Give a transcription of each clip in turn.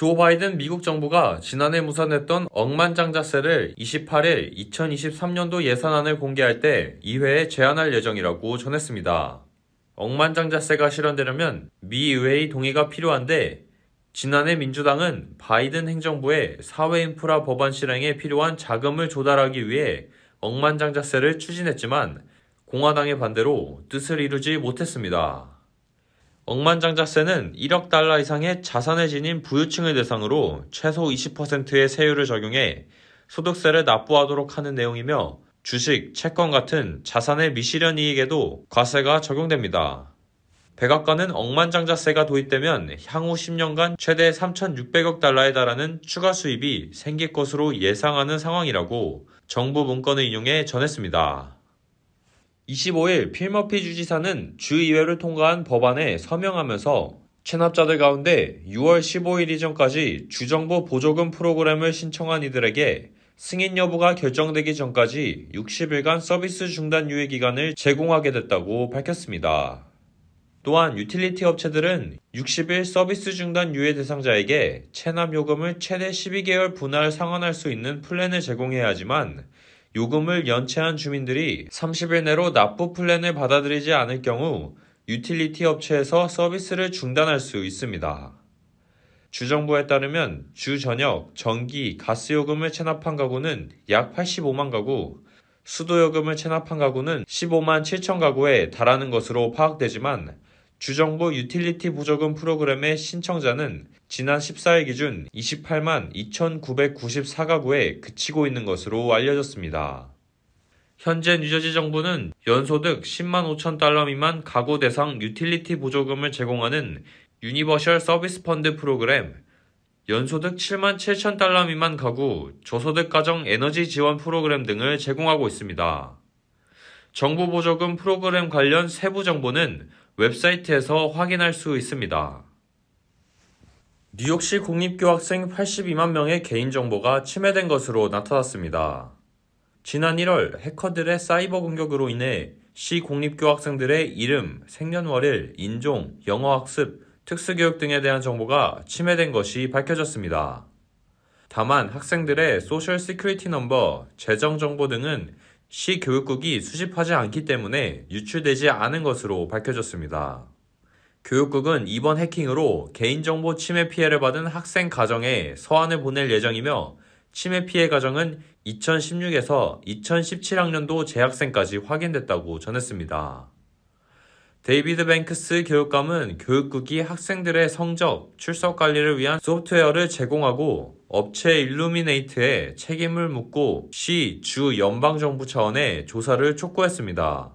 조 바이든 미국 정부가 지난해 무산했던 억만장자세를 28일 2023년도 예산안을 공개할 때 의회에 제안할 예정이라고 전했습니다. 억만장자세가 실현되려면 미 의회의 동의가 필요한데 지난해 민주당은 바이든 행정부의 사회인프라 법안 실행에 필요한 자금을 조달하기 위해 억만장자세를 추진했지만 공화당의 반대로 뜻을 이루지 못했습니다. 억만장자세는 1억 달러 이상의 자산을 지닌 부유층을 대상으로 최소 20%의 세율을 적용해 소득세를 납부하도록 하는 내용이며 주식, 채권 같은 자산의 미실현 이익에도 과세가 적용됩니다. 백악관은 억만장자세가 도입되면 향후 10년간 최대 3,600억 달러에 달하는 추가 수입이 생길 것으로 예상하는 상황이라고 정부 문건을 인용해 전했습니다. 25일 필머피 주지사는 주의회를 통과한 법안에 서명하면서 체납자들 가운데 6월 15일 이전까지 주정부 보조금 프로그램을 신청한 이들에게 승인 여부가 결정되기 전까지 60일간 서비스 중단 유예 기간을 제공하게 됐다고 밝혔습니다. 또한 유틸리티 업체들은 60일 서비스 중단 유예 대상자에게 체납 요금을 최대 12개월 분할 상환할 수 있는 플랜을 제공해야 하지만 요금을 연체한 주민들이 30일 내로 납부 플랜을 받아들이지 않을 경우 유틸리티 업체에서 서비스를 중단할 수 있습니다. 주정부에 따르면 주 전역, 전기, 가스 요금을 체납한 가구는 약 85만 가구, 수도 요금을 체납한 가구는 15만 7천 가구에 달하는 것으로 파악되지만 주정부 유틸리티 보조금 프로그램의 신청자는 지난 14일 기준 28만 2,994가구에 그치고 있는 것으로 알려졌습니다. 현재 뉴저지 정부는 연소득 10만 5천 달러 미만 가구 대상 유틸리티 보조금을 제공하는 유니버셜 서비스 펀드 프로그램, 연소득 7만 7천 달러 미만 가구 저소득 가정 에너지 지원 프로그램 등을 제공하고 있습니다. 정부 보조금 프로그램 관련 세부 정보는 웹사이트에서 확인할 수 있습니다. 뉴욕시 공립교학생 82만 명의 개인정보가 침해된 것으로 나타났습니다. 지난 1월 해커들의 사이버 공격으로 인해 시 공립교학생들의 이름, 생년월일, 인종, 영어학습, 특수교육 등에 대한 정보가 침해된 것이 밝혀졌습니다. 다만 학생들의 소셜 시큐리티 넘버, 재정정보 등은 시 교육국이 수집하지 않기 때문에 유출되지 않은 것으로 밝혀졌습니다. 교육국은 이번 해킹으로 개인정보 침해 피해를 받은 학생 가정에 서한을 보낼 예정이며 침해 피해 가정은 2016에서 2017학년도 재학생까지 확인됐다고 전했습니다. 데이비드 뱅크스 교육감은 교육국이 학생들의 성적, 출석 관리를 위한 소프트웨어를 제공하고 업체 일루미네이트에 책임을 묻고 시, 주, 연방정부 차원의 조사를 촉구했습니다.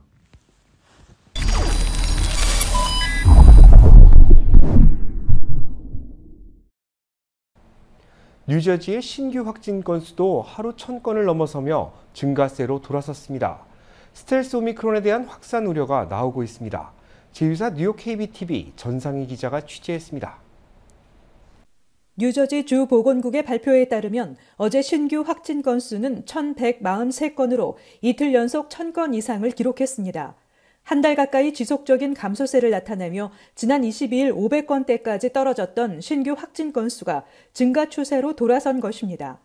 뉴저지의 신규 확진 건수도 하루 1,000건을 넘어서며 증가세로 돌아섰습니다. 스텔스 오미크론에 대한 확산 우려가 나오고 있습니다. 제2사 뉴욕 KBTV 전상희 기자가 취재했습니다. 뉴저지 주 보건국의 발표에 따르면 어제 신규 확진 건수는 1,143건으로 이틀 연속 1,000건 이상을 기록했습니다. 한 달 가까이 지속적인 감소세를 나타내며 지난 22일 500건대까지 떨어졌던 신규 확진 건수가 증가 추세로 돌아선 것입니다.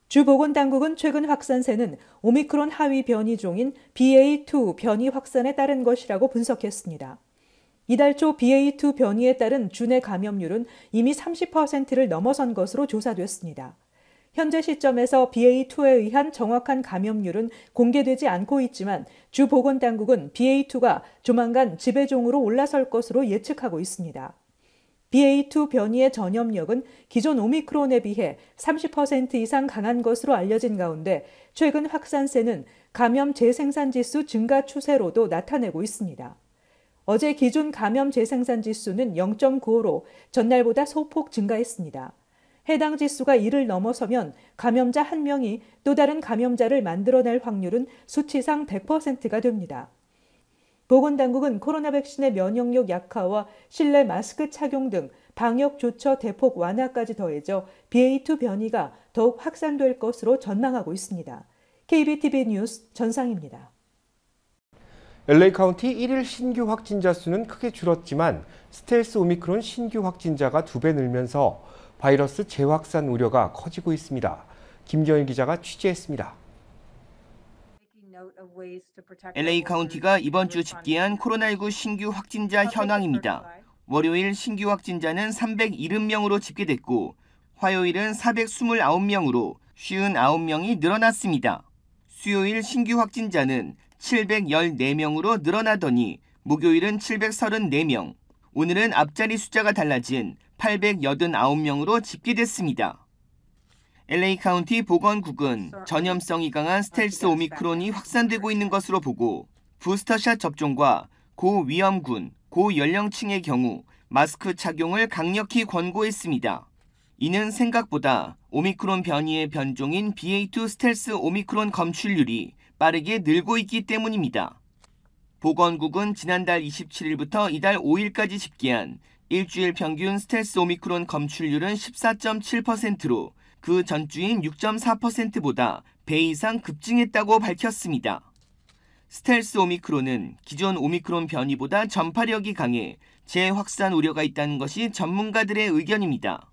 주 보건당국은 최근 확산세는 오미크론 하위 변이종인 BA2 변이 확산에 따른 것이라고 분석했습니다. 이달 초 BA2 변이에 따른 주내 감염률은 이미 30%를 넘어선 것으로 조사됐습니다. 현재 시점에서 BA2에 의한 정확한 감염률은 공개되지 않고 있지만 주 보건당국은 BA2가 조만간 지배종으로 올라설 것으로 예측하고 있습니다. BA2 변이의 전염력은 기존 오미크론에 비해 30% 이상 강한 것으로 알려진 가운데 최근 확산세는 감염 재생산 지수 증가 추세로도 나타내고 있습니다. 어제 기준 감염 재생산 지수는 0.95로 전날보다 소폭 증가했습니다. 해당 지수가 1을 넘어서면 감염자 1명이 또 다른 감염자를 만들어낼 확률은 수치상 100%가 됩니다. 보건당국은 코로나 백신의 면역력 약화와 실내 마스크 착용 등 방역 조처 대폭 완화까지 더해져 BA2 변이가 더욱 확산될 것으로 전망하고 있습니다. KBTV 뉴스 전상입니다. LA 카운티 1일 신규 확진자 수는 크게 줄었지만 스텔스 오미크론 신규 확진자가 2배 늘면서 바이러스 재확산 우려가 커지고 있습니다. 김정일 기자가 취재했습니다. LA 카운티가 이번 주 집계한 코로나19 신규 확진자 현황입니다. 월요일 신규 확진자는 370명으로 집계됐고 화요일은 429명으로 59명이 늘어났습니다. 수요일 신규 확진자는 714명으로 늘어나더니 목요일은 734명, 오늘은 앞자리 숫자가 달라진 889명으로 집계됐습니다. LA 카운티 보건국은 전염성이 강한 스텔스 오미크론이 확산되고 있는 것으로 보고 부스터샷 접종과 고위험군, 고연령층의 경우 마스크 착용을 강력히 권고했습니다. 이는 생각보다 오미크론 변이의 변종인 BA2 스텔스 오미크론 검출률이 빠르게 늘고 있기 때문입니다. 보건국은 지난달 27일부터 이달 5일까지 집계한 일주일 평균 스텔스 오미크론 검출률은 14.7%로 그 전주인 6.4%보다 배 이상 급증했다고 밝혔습니다. 스텔스 오미크론은 기존 오미크론 변이보다 전파력이 강해 재확산 우려가 있다는 것이 전문가들의 의견입니다.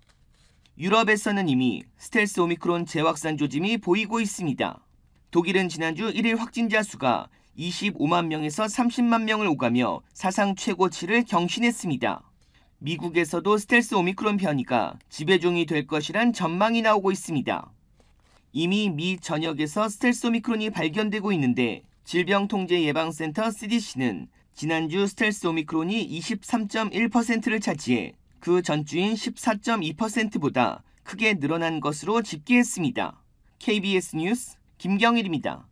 유럽에서는 이미 스텔스 오미크론 재확산 조짐이 보이고 있습니다. 독일은 지난주 1일 확진자 수가 25만 명에서 30만 명을 오가며 사상 최고치를 경신했습니다. 미국에서도 스텔스 오미크론 변이가 지배종이 될 것이란 전망이 나오고 있습니다. 이미 미 전역에서 스텔스 오미크론이 발견되고 있는데 질병통제예방센터 CDC는 지난주 스텔스 오미크론이 23.1%를 차지해 그 전주인 14.2%보다 크게 늘어난 것으로 집계했습니다. KBS 뉴스 김경일입니다.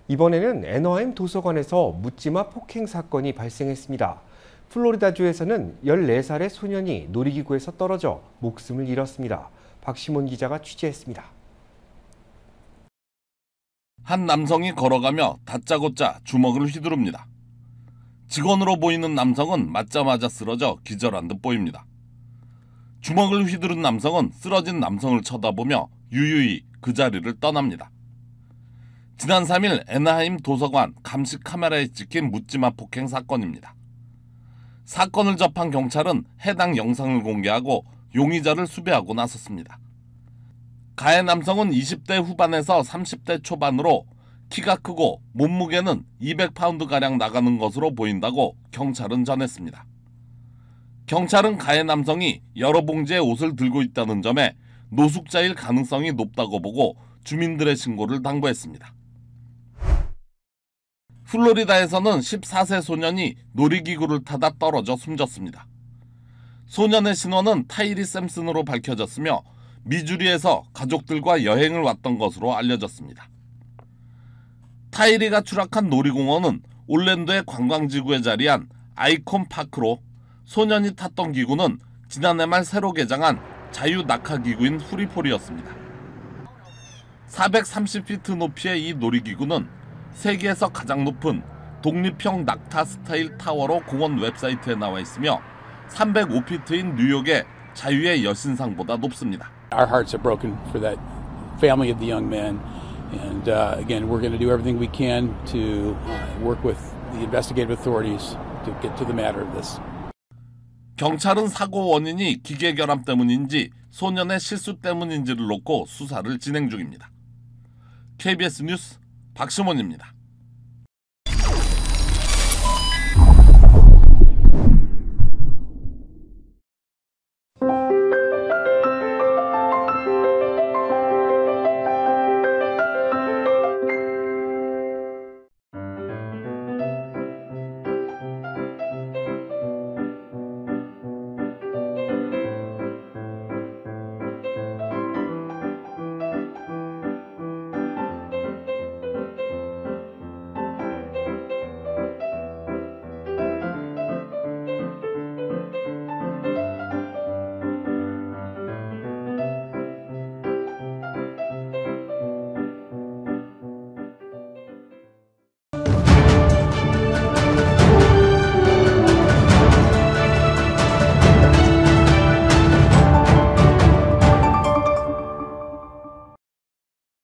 이번에는 애너하임 도서관에서 묻지마 폭행 사건이 발생했습니다. 플로리다주에서는 14살의 소년이 놀이기구에서 떨어져 목숨을 잃었습니다. 박시몬 기자가 취재했습니다. 한 남성이 걸어가며 다짜고짜 주먹을 휘두릅니다. 직원으로 보이는 남성은 맞자마자 쓰러져 기절한 듯 보입니다. 주먹을 휘두른 남성은 쓰러진 남성을 쳐다보며 유유히 그 자리를 떠납니다. 지난 3일 애나하임 도서관 감시 카메라에 찍힌 묻지마 폭행 사건입니다. 사건을 접한 경찰은 해당 영상을 공개하고 용의자를 수배하고 나섰습니다. 가해 남성은 20대 후반에서 30대 초반으로 키가 크고 몸무게는 200파운드가량 나가는 것으로 보인다고 경찰은 전했습니다. 경찰은 가해 남성이 여러 봉지의 옷을 들고 있다는 점에 노숙자일 가능성이 높다고 보고 주민들의 신고를 당부했습니다. 플로리다에서는 14세 소년이 놀이기구를 타다 떨어져 숨졌습니다. 소년의 신원은 타이리 샘슨으로 밝혀졌으며 미주리에서 가족들과 여행을 왔던 것으로 알려졌습니다. 타이리가 추락한 놀이공원은 올랜도의 관광지구에 자리한 아이콘 파크로 소년이 탔던 기구는 지난해 말 새로 개장한 자유낙하기구인 후리폴이었습니다. 430피트 높이의 이 놀이기구는 세계에서 가장 높은 독립형 낙타 스타일 타워로 공원 웹사이트에 나와 있으며 305피트인 뉴욕의 자유의 여신상보다 높습니다. Our hearts are broken for that family of the young man, and again, we're going to do everything we can to work with the investigative authorities to get to the matter of this. 경찰은 사고 원인이 기계 결함 때문인지 소년의 실수 때문인지를 놓고 수사를 진행 중입니다. KBS 뉴스 박시몬입니다.